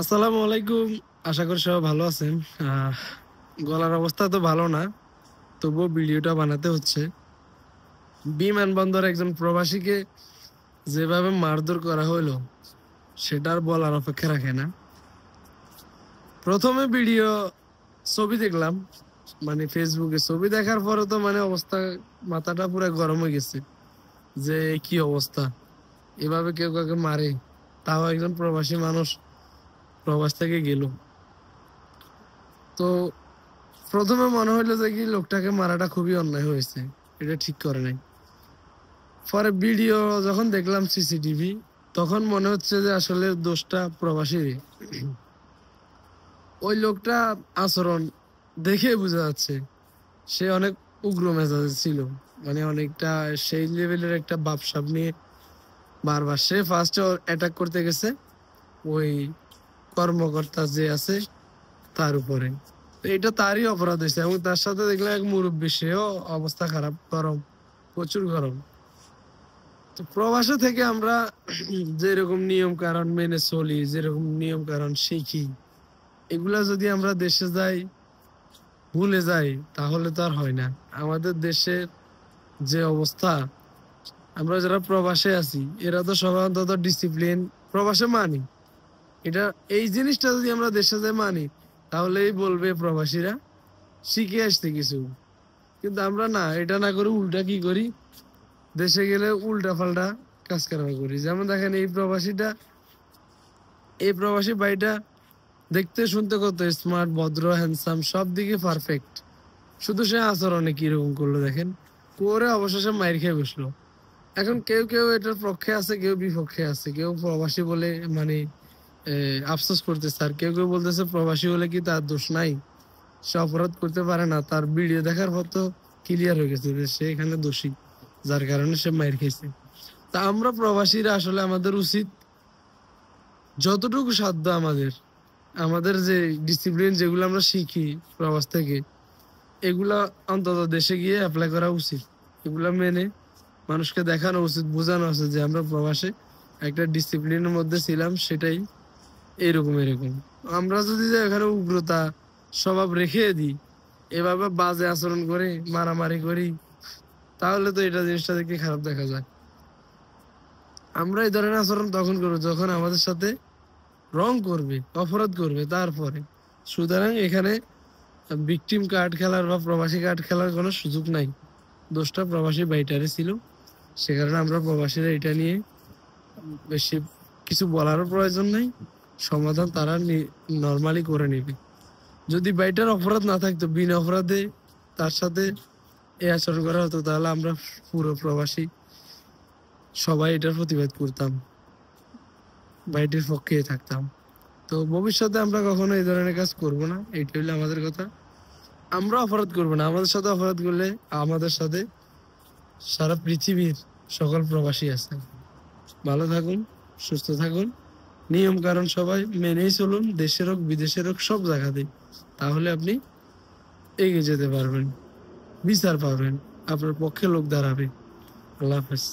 আসসালামু আলাইকুম। আশা করি সবাই ভালো আছেন। আহ, গলার অবস্থা তো ভালো না, তবুও ভিডিওটা বানাতে হচ্ছে। বিমানবন্দর একজন প্রবাসীকে যেভাবে মারধর করা হলো সেটা আর বলার অপেক্ষা রাখে না। প্রথমে ভিডিও ছবি দেখলাম, মানে ফেসবুকে ছবি দেখার পরে তো মানে অবস্থা, মাথাটা পুরো গরম হয়ে গেছে যে কি অবস্থা, এভাবে কেউ কাউকে মারে, তাও একজন প্রবাসী মানুষ প্রবাস থেকে গেল। তো প্রথমে মনে হইলো যে কি লোকটাকে মারাটা খুবই অন্যায় হয়েছে, এটা ঠিক করে নাই। পরে ভিডিও যখন দেখলাম সিসিটিভি, তখন মনে হচ্ছে যে আসলে দোষটা প্রবাসী। ওই লোকটা আচরণ দেখে বোঝা যাচ্ছে সে অনেক উগ্র মেজাজে ছিল, মানে অনেকটা সেই লেভেলের একটা ভাবসাব নিয়ে বারবার সে ফার্স্টে অ্যাটাক করতে গেছে ওই কর্মকর্তা যে আছে তার উপরে। তো এটা তারই অপরাধ হয়েছে, এবং তার সাথে দেখলাম এক মুরব্বী, সেও অবস্থা খারাপ, গরম, প্রচুর গরম। তো প্রবাসে থেকে আমরা যেরকম নিয়ম কারণ মেনে চলি, যেরকম নিয়ম কারণ শিখি, এগুলা যদি আমরা দেশে যাই ভুলে যাই তাহলে তো আর হয় না। আমাদের দেশের যে অবস্থা, আমরা যারা প্রবাসে আছি এরা তো সবাই অন্তত ডিসিপ্লিন প্রবাসে মানি। এটা এই জিনিসটা যদি আমরা দেশে যাই মানি, তাহলেই বলবে প্রবাসীরা শিখে আসতে কিছু। কিন্তু আমরা না, এটা না করে উল্টা কি করি, দেশে গেলে উল্টা পাল্টা কাজ কারবার করি। যেমন দেখেন এই প্রবাসী ভাইটা দেখতে শুনতে কত স্মার্ট, ভদ্র, হ্যান্ডসাম, সব দিকে পারফেক্ট। শুধু সে আচরণে কিরকম করলো দেখেন, করে অবশেষে মাইর খেয়ে বসলো। এখন কেউ কেউ এটার পক্ষে আছে, কেউ বিপক্ষে আছে। কেউ প্রবাসী বলে মানে আফসোস করতেছে, আর কেউ কেউ বলতেছে প্রবাসী বলে কি তার দোষ নাই, সে অপরাধ করতে পারে না। তার ভিডিও দেখার পর তো ক্লিয়ার হয়ে গেছে যে সে এখানে দোষী, যার কারণে সে মাইর খেয়েছে। তা আমরা প্রবাসীরা আসলে আমাদের উচিত যতটুকু সাধ্য আমাদের, আমাদের যে ডিসিপ্লিন যেগুলো আমরা শিখি প্রবাস থেকে, এগুলা অন্তত দেশে গিয়ে অ্যাপ্লাই করা উচিত। এগুলা মেনে মানুষকে দেখানো উচিত, বোঝানো উচিত যে আমরা প্রবাসে একটা ডিসিপ্লিনের মধ্যে ছিলাম, সেটাই এরকম এরকম। আমরা যদি যে এখানে উগ্রতা স্বভাব রেখে দিই, এভাবে বাজে আচরণ করে মারামারি করি, তাহলে তো এটা জিনিসটা দেখে খারাপ দেখা যায়। আমরা এই ধরনের আচরণ তখন করবো যখন আমাদের সাথে রং করবে, অপরাধ করবে, তারপরে। সুতরাং এখানে ভিকটিম কার্ড খেলার বা প্রবাসী কার্ড খেলার কোনো সুযোগ নাই। দোষটা প্রবাসী বাইটারে ছিল, সে কারণে আমরা প্রবাসীরা এটা নিয়ে বেশি কিছু বলারও প্রয়োজন নাই। সমাধান তারা নর্মালি করে নেবে। যদি বাইটার অপরাধ না থাকতো, বিনা অপরাধে তার সাথে এই আচরণ করা হতো, তাহলে আমরা পুরো প্রবাসী সবাই এটার প্রতিবাদ করতাম, বাইটের পক্ষে থাকতাম। তো ভবিষ্যতে আমরা কখনো এই ধরনের কাজ করব না, এইটা হইলো আমাদের কথা। আমরা অপরাধ করবো না, আমাদের সাথে অপরাধ করলে আমাদের সাথে সারা পৃথিবীর সকল প্রবাসী আছে। ভালো থাকুন, সুস্থ থাকুন, নিয়ম কারণ সবাই মেনেই চলুন, দেশের হোক বিদেশের হোক সব জায়গাতেই। তাহলে আপনি এগিয়ে যেতে পারবেন, বিচার পাবেন, আপনার পক্ষে লোক দাঁড়াবে। আল্লাহ হাফেজ।